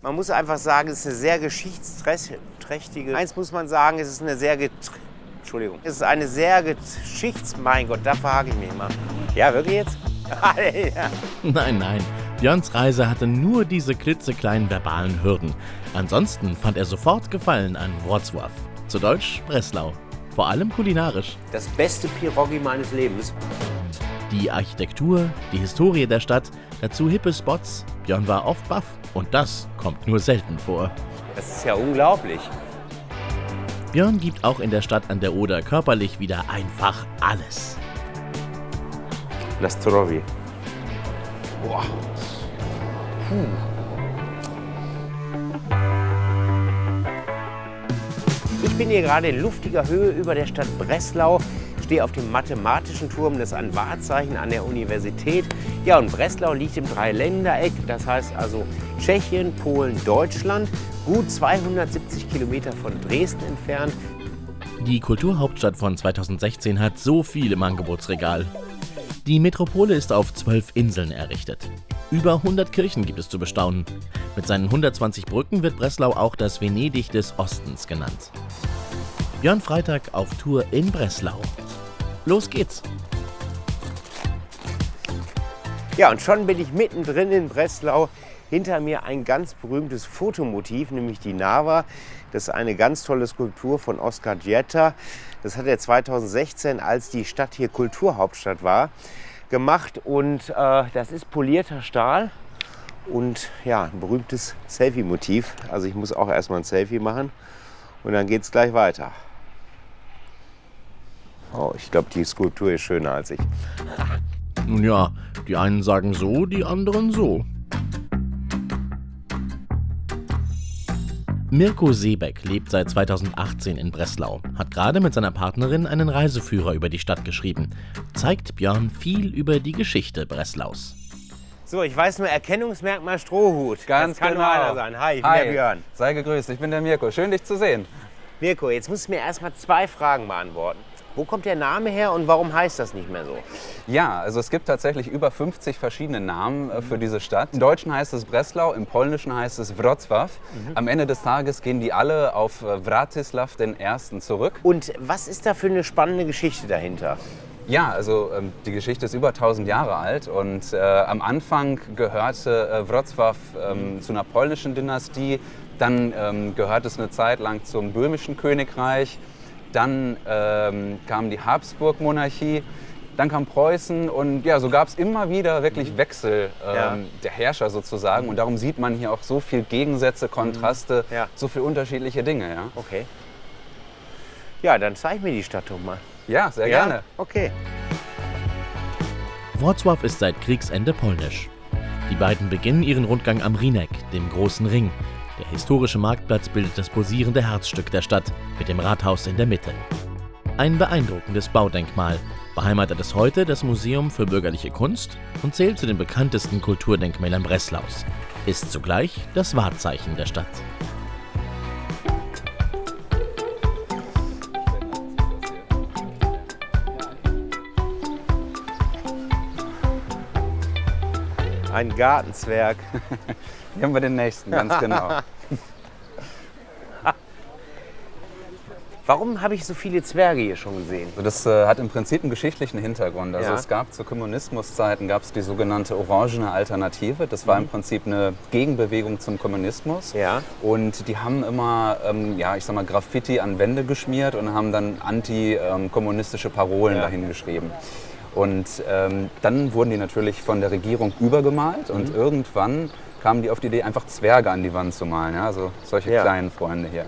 Man muss einfach sagen, es ist eine sehr geschichtsträchtige. Eins muss man sagen, es ist eine sehr mein Gott, da frage ich mich mal. Ja, wirklich jetzt? Ja. Nein, nein. Björns Reise hatte nur diese klitzekleinen verbalen Hürden. Ansonsten fand er sofort Gefallen an Wrocław. Zu Deutsch Breslau. Vor allem kulinarisch. Das beste Pierogi meines Lebens. Die Architektur, die Historie der Stadt, dazu hippe Spots. Björn war oft baff und das kommt nur selten vor. Das ist ja unglaublich. Björn gibt auch in der Stadt an der Oder körperlich wieder einfach alles. Nastorowi. Boah. Ich bin hier gerade in luftiger Höhe über der Stadt Breslau, stehe auf dem mathematischen Turm, das ist ein Wahrzeichen an der Universität. Ja, und Breslau liegt im Dreiländereck, das heißt also Tschechien, Polen, Deutschland, gut 270 Kilometer von Dresden entfernt. Die Kulturhauptstadt von 2016 hat so viel im Angebotsregal. Die Metropole ist auf 12 Inseln errichtet. Über 100 Kirchen gibt es zu bestaunen. Mit seinen 120 Brücken wird Breslau auch das Venedig des Ostens genannt. Björn Freitag auf Tour in Breslau. Los geht's! Ja, und schon bin ich mittendrin in Breslau. Hinter mir ein ganz berühmtes Fotomotiv, nämlich die Nawa. Das ist eine ganz tolle Skulptur von Oskar Djetter. Das hat er 2016, als die Stadt hier Kulturhauptstadt war, gemacht. Und das ist polierter Stahl und ja, ein berühmtes Selfie-Motiv. Also ich muss auch erstmal ein Selfie machen und dann geht es gleich weiter. Oh, ich glaube, die Skulptur ist schöner als ich. Nun ja, die einen sagen so, die anderen so. Mirko Seebeck lebt seit 2018 in Breslau, hat gerade mit seiner Partnerin einen Reiseführer über die Stadt geschrieben, zeigt Björn viel über die Geschichte Breslaus. So, ich weiß nur, Erkennungsmerkmal Strohhut. Ganz das kann genau. nur einer sein. Hi, ich bin der Björn. Sei gegrüßt, ich bin der Mirko. Schön, dich zu sehen. Mirko, jetzt musst du mir erstmal 2 Fragen beantworten. Wo kommt der Name her und warum heißt das nicht mehr so? Ja, also es gibt tatsächlich über 50 verschiedene Namen für diese Stadt. Im Deutschen heißt es Breslau, im Polnischen heißt es Wrocław. Am Ende des Tages gehen die alle auf Władysław I. zurück. Und was ist da für eine spannende Geschichte dahinter? Ja, also die Geschichte ist über 1000 Jahre alt und am Anfang gehörte Wrocław zu einer polnischen Dynastie. Dann gehörte es eine Zeit lang zum böhmischen Königreich. Dann kam die Habsburg-Monarchie, dann kam Preußen und ja, so gab es immer wieder wirklich Wechsel der Herrscher sozusagen. Und darum sieht man hier auch so viel Gegensätze, Kontraste, so viele unterschiedliche Dinge. Ja. Okay. Ja, dann zeig mir die Stadt doch mal. Ja, sehr gerne. Okay. Wrocław ist seit Kriegsende polnisch. Die beiden beginnen ihren Rundgang am Rynek, dem großen Ring. Der historische Marktplatz bildet das pulsierende Herzstück der Stadt mit dem Rathaus in der Mitte. Ein beeindruckendes Baudenkmal, beheimatet es heute das Museum für bürgerliche Kunst und zählt zu den bekanntesten Kulturdenkmälern Breslaus. Ist zugleich das Wahrzeichen der Stadt. Ein Gartenzwerg. Hier haben wir den nächsten, ganz genau. Warum habe ich so viele Zwerge hier schon gesehen? Das hat im Prinzip einen geschichtlichen Hintergrund. Also es gab zu Kommunismuszeiten die sogenannte Orangene Alternative. Das war im Prinzip eine Gegenbewegung zum Kommunismus. Ja. Und die haben immer Graffiti an Wände geschmiert und haben dann antikommunistische Parolen dahin geschrieben. Und dann wurden die natürlich von der Regierung übergemalt und irgendwann kamen die auf die Idee, einfach Zwerge an die Wand zu malen. Ja? Also solche kleinen Freunde hier.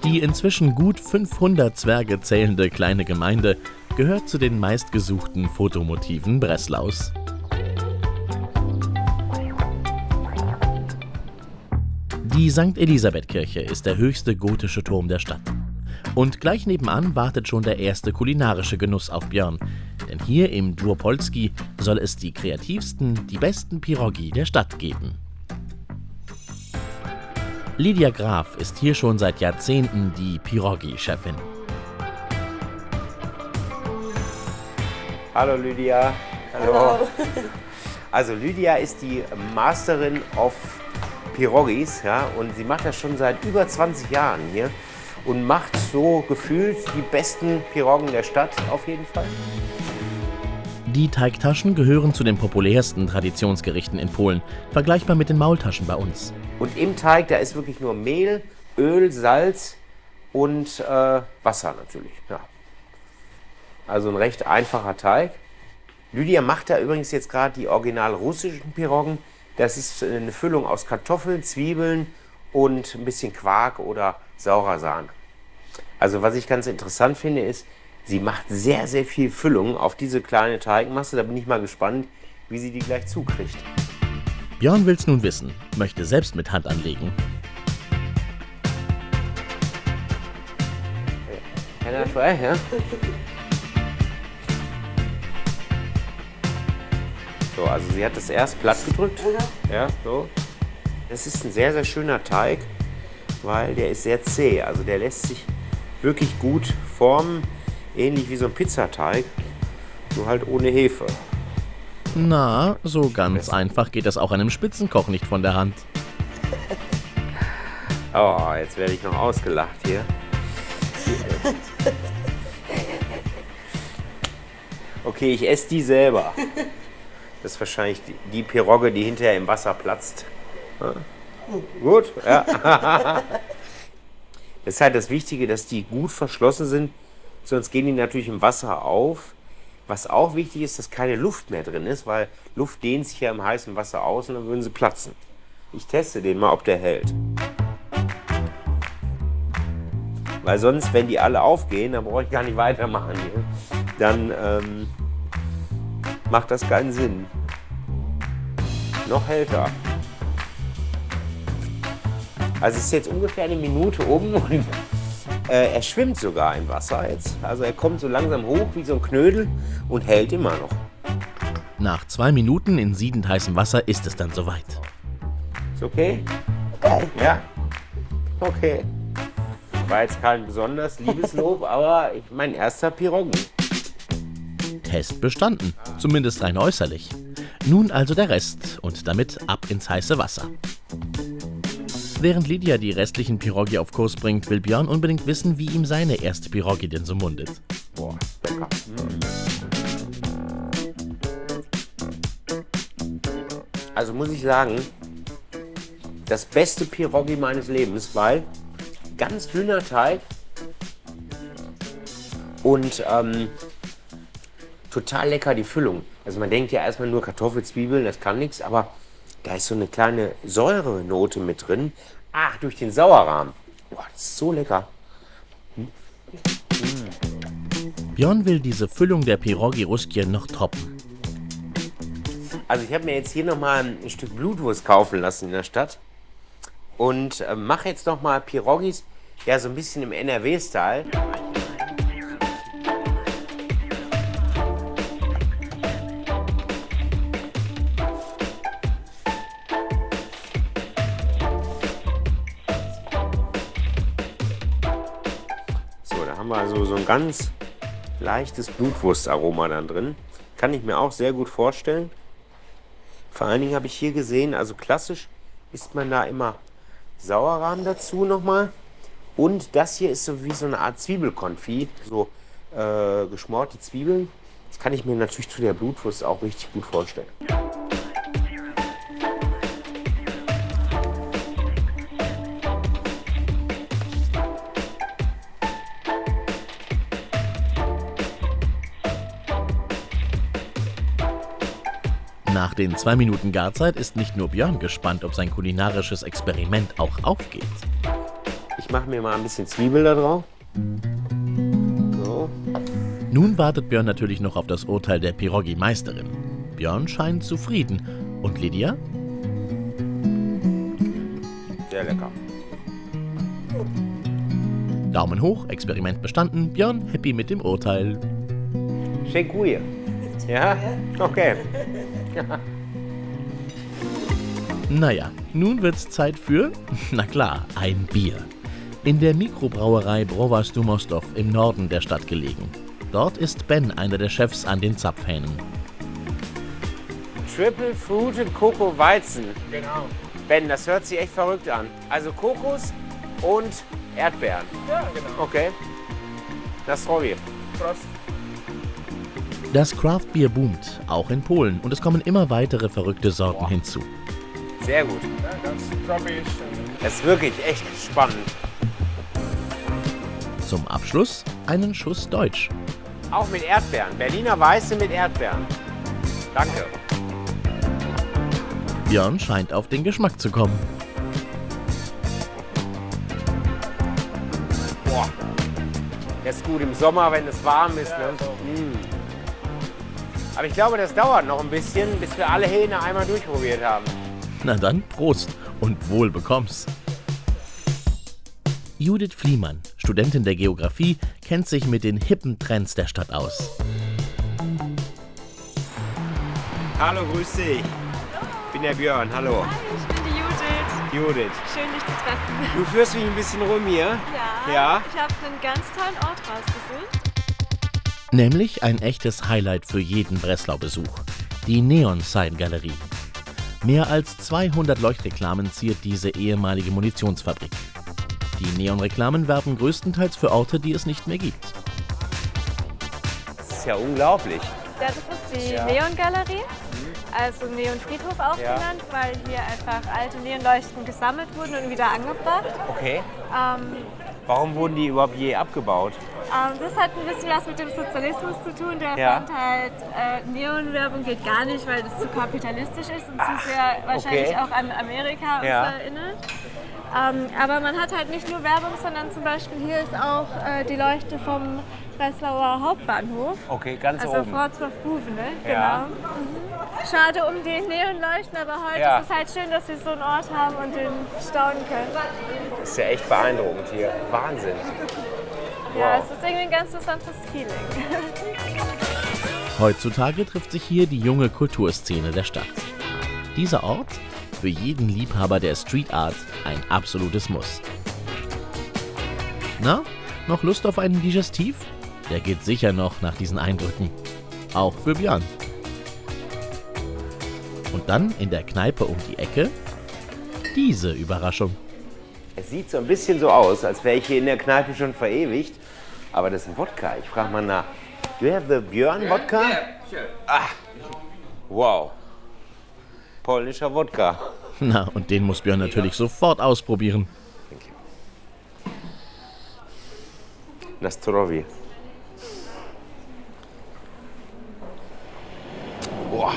Die inzwischen gut 500 Zwerge zählende kleine Gemeinde gehört zu den meistgesuchten Fotomotiven Breslaus. Die St. Elisabeth-Kirche ist der höchste gotische Turm der Stadt. Und gleich nebenan wartet schon der erste kulinarische Genuss auf Björn. Denn hier im Dwór-Polski soll es die kreativsten, die besten Pierogi der Stadt geben. Lydia Graf ist hier schon seit Jahrzehnten die Pierogi-Chefin. Hallo Lydia. Hallo. Also Lydia ist die Masterin of Pirogis, ja, und sie macht das schon seit über 20 Jahren hier und macht so gefühlt die besten Piroggen der Stadt auf jeden Fall. Die Teigtaschen gehören zu den populärsten Traditionsgerichten in Polen, vergleichbar mit den Maultaschen bei uns. Und im Teig, da ist wirklich nur Mehl, Öl, Salz und Wasser natürlich. Ja. Also ein recht einfacher Teig. Lydia macht da übrigens jetzt gerade die original russischen Piroggen. Das ist eine Füllung aus Kartoffeln, Zwiebeln und ein bisschen Quark oder saurer Sahne. Also was ich ganz interessant finde ist, sie macht sehr, sehr viel Füllung auf diese kleine Teigmasse. Da bin ich mal gespannt, wie sie die gleich zukriegt. Björn will's nun wissen, möchte selbst mit Hand anlegen. Can I try, ja? So, also sie hat das erst platt gedrückt. Ja, so. Das ist ein sehr, sehr schöner Teig, weil der ist sehr zäh. Also der lässt sich wirklich gut formen, ähnlich wie so ein Pizzateig, nur halt ohne Hefe. Na, so ganz einfach geht das auch einem Spitzenkoch nicht von der Hand. Oh, jetzt werde ich noch ausgelacht hier. Okay, ich esse die selber. Das ist wahrscheinlich die Pirogge, die hinterher im Wasser platzt. Ja. Gut, ja. Das ist halt das Wichtige, dass die gut verschlossen sind, sonst gehen die natürlich im Wasser auf. Was auch wichtig ist, dass keine Luft mehr drin ist, weil Luft dehnt sich ja im heißen Wasser aus und dann würden sie platzen. Ich teste den mal, ob der hält. Weil sonst, wenn die alle aufgehen, dann brauche ich gar nicht weitermachen hier. Dann macht das keinen Sinn. Noch hält er. Also es ist jetzt ungefähr eine Minute oben und er schwimmt sogar im Wasser jetzt. Also er kommt so langsam hoch wie so ein Knödel und hält immer noch. Nach 2 Minuten in siedend heißem Wasser ist es dann soweit. Ist okay? Okay. Ja. Okay. War jetzt kein besonders Liebeslob, aber mein erster Piroggen. Test bestanden, zumindest rein äußerlich. Nun also der Rest und damit ab ins heiße Wasser. Während Lydia die restlichen Piroggi auf Kurs bringt, will Björn unbedingt wissen, wie ihm seine erste Piroggi denn so mundet. Boah, lecker. Also muss ich sagen, das beste Piroggi meines Lebens, weil ganz dünner Teig und total lecker die Füllung. Also man denkt ja erstmal nur Kartoffel, Zwiebeln, das kann nichts, aber da ist so eine kleine Säurenote mit drin. Ach, durch den Sauerrahm. Boah, das ist so lecker. Björn will diese Füllung der Piroggi Ruskje noch toppen. Also ich habe mir jetzt hier nochmal ein Stück Blutwurst kaufen lassen in der Stadt. Und mache jetzt nochmal Piroggis, ja so ein bisschen im NRW-Style. Also so ein ganz leichtes Blutwurstaroma dann drin. Kann ich mir auch sehr gut vorstellen. Vor allen Dingen habe ich hier gesehen, also klassisch isst man da immer Sauerrahm dazu nochmal. Und das hier ist so wie so eine Art Zwiebelkonfit, so geschmorte Zwiebeln. Das kann ich mir natürlich zu der Blutwurst auch richtig gut vorstellen. Nach den 2 Minuten Garzeit ist nicht nur Björn gespannt, ob sein kulinarisches Experiment auch aufgeht. Ich mache mir mal ein bisschen Zwiebel da drauf. So. Nun wartet Björn natürlich noch auf das Urteil der Piroggi-Meisterin. Björn scheint zufrieden. Und Lydia? Sehr lecker. Daumen hoch, Experiment bestanden. Björn happy mit dem Urteil. Dziękuję. Ja? Okay. Naja, nun wird's Zeit für, na klar, ein Bier. In der Mikrobrauerei Browars du Mostow im Norden der Stadt gelegen. Dort ist Ben einer der Chefs an den Zapfhähnen. Triple Fruited Cocoa Weizen. Genau. Ben, das hört sich echt verrückt an. Also Kokos und Erdbeeren. Ja, genau. Okay. Das Robi. Prost. Das Craft-Bier boomt, auch in Polen. Und es kommen immer weitere verrückte Sorten hinzu. Sehr gut. Ja, ganz tropisch. Das ist wirklich echt spannend. Zum Abschluss einen Schuss Deutsch. Auch mit Erdbeeren. Berliner Weiße mit Erdbeeren. Danke. Björn scheint auf den Geschmack zu kommen. Boah. Das ist gut im Sommer, wenn es warm ist. Ne? Aber ich glaube, das dauert noch ein bisschen, bis wir alle Hähne einmal durchprobiert haben. Na dann, Prost und wohl bekomm's. Judith Fliemann, Studentin der Geografie, kennt sich mit den hippen Trends der Stadt aus. Hallo, grüß dich. Ich bin der Björn, hallo. Hi, ich bin die Judith. Judith, Schön, dich zu treffen. du führst mich ein bisschen rum hier. Ja? Ich habe einen ganz tollen Ort rausgesucht. Nämlich ein echtes Highlight für jeden Breslau-Besuch. Die Neon-Sign-Galerie. Mehr als 200 Leuchtreklamen ziert diese ehemalige Munitionsfabrik. Die Neonreklamen werben größtenteils für Orte, die es nicht mehr gibt. Das ist ja unglaublich. Ja, das ist die Neon-Galerie, also Neonfriedhof auch Ja. genannt, weil hier einfach alte Neonleuchten gesammelt wurden und wieder angebracht. Okay. Ähm, Warum wurden die überhaupt je abgebaut? Das hat ein bisschen was mit dem Sozialismus zu tun. Der Ja. fand halt, Neonwerbung geht gar nicht, weil das zu kapitalistisch ist und zu sehr wahrscheinlich okay. auch an Amerika uns Ja. erinnert. Aber man hat halt nicht nur Werbung, sondern zum Beispiel hier ist auch die Leuchte vom Breslauer Hauptbahnhof. Okay, ganz Also oben. Wrocław-Buwene, Ja. genau. Schade um die Neonleuchten, aber heute Ja. ist es halt schön, dass wir so einen Ort haben und den staunen können. Das ist ja echt beeindruckend hier. Wahnsinn. Ja, Wow. es ist irgendwie ein ganz besonderes Feeling. Heutzutage trifft sich hier die junge Kulturszene der Stadt. Dieser Ort, für jeden Liebhaber der Street Art, ein absolutes Muss. Na, noch Lust auf einen Digestiv? Der geht sicher noch nach diesen Eindrücken. Auch für Björn. Und dann in der Kneipe um die Ecke diese Überraschung. Es sieht so ein bisschen so aus, als wäre ich hier in der Kneipe schon verewigt. Aber das ist ein Wodka. Ich frage mal nach. Do you have the Björn Wodka? Yeah, sure. Ah, wow. Polnischer Wodka. Na, und den muss Björn natürlich sofort ausprobieren. Nastorowi. Boah.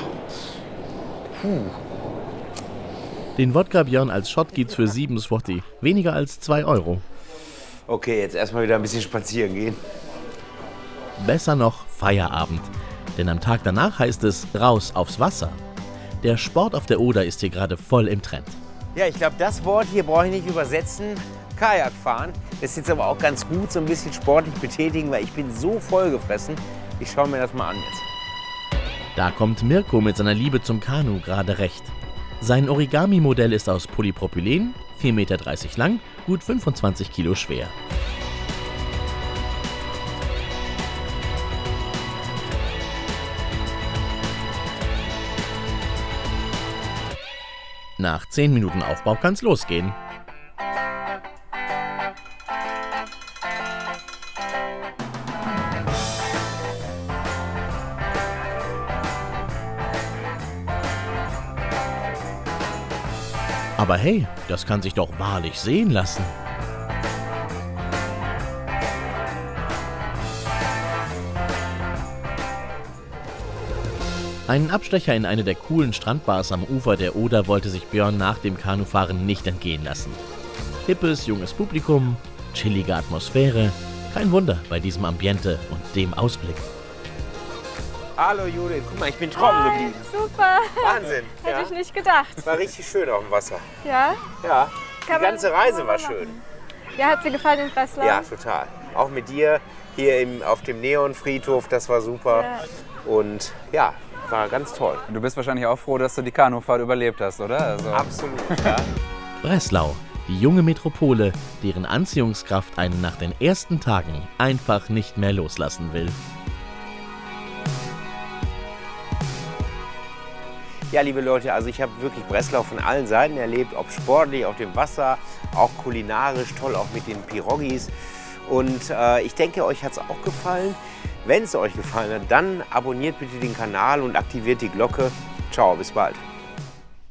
Den Wodka Björn als Shot gibt's für 7 Zloty. Weniger als 2 Euro. Okay, jetzt erstmal wieder ein bisschen spazieren gehen. Besser noch Feierabend. Denn am Tag danach heißt es raus aufs Wasser. Der Sport auf der Oder ist hier gerade voll im Trend. Ja, ich glaube, das Wort hier brauche ich nicht übersetzen. Kajak fahren. Das ist jetzt aber auch ganz gut, so ein bisschen sportlich betätigen, weil ich bin so vollgefressen. Ich schaue mir das mal an jetzt. Da kommt Mirko mit seiner Liebe zum Kanu gerade recht. Sein Origami-Modell ist aus Polypropylen, 4,30 Meter lang, gut 25 Kilo schwer. Nach 10 Minuten Aufbau kann's losgehen. Aber hey, das kann sich doch wahrlich sehen lassen. Einen Abstecher in eine der coolen Strandbars am Ufer der Oder wollte sich Björn nach dem Kanufahren nicht entgehen lassen. Hippes, junges Publikum, chillige Atmosphäre. Kein Wunder bei diesem Ambiente und dem Ausblick. Hallo Judith, guck mal, ich bin trocken Hi, geblieben. super. Wahnsinn. Hätte Ja. ich nicht gedacht. War richtig schön auf dem Wasser. Ja? Ja, Kann die man- ganze Reise kann war man machen. schön. Ja, hat sie gefallen in Breslau? Ja, total. Auch mit dir hier auf dem Neonfriedhof, das war super. Ja. Und ja, war ganz toll. Du bist wahrscheinlich auch froh, dass du die Kanufahrt überlebt hast, oder? Also, Absolut, ja. Breslau, die junge Metropole, deren Anziehungskraft einen nach den ersten Tagen einfach nicht mehr loslassen will. Ja, liebe Leute, also ich habe wirklich Breslau von allen Seiten erlebt, ob sportlich, auf dem Wasser, auch kulinarisch, toll auch mit den Pirogis. Und ich denke, euch hat es auch gefallen. Wenn es euch gefallen hat, dann abonniert bitte den Kanal und aktiviert die Glocke. Ciao, bis bald.